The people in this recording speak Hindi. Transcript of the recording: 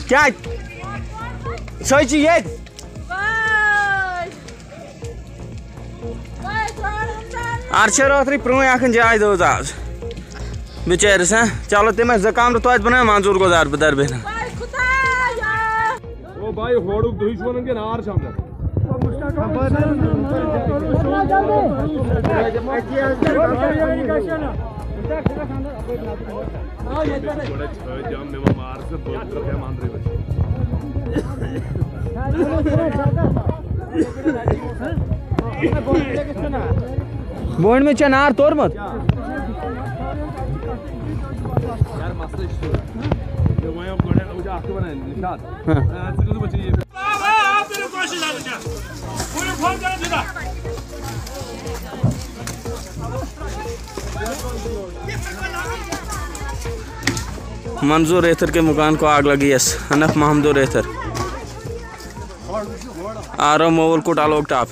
क्या सही ये आर्चर ओथरी प्रोय अखन जाय दो आज बेचारिस हैं चलो तम जकाम तो बना मंजूर गुजार बदर बेना ओ भाई होड़ दुई वन के नार शाम बोन में चनार तोरमत मंजूर रेथर के मकान को आग लगी है। हनफ महमदो रेथर आरो मोवल कोट आलोक टाप।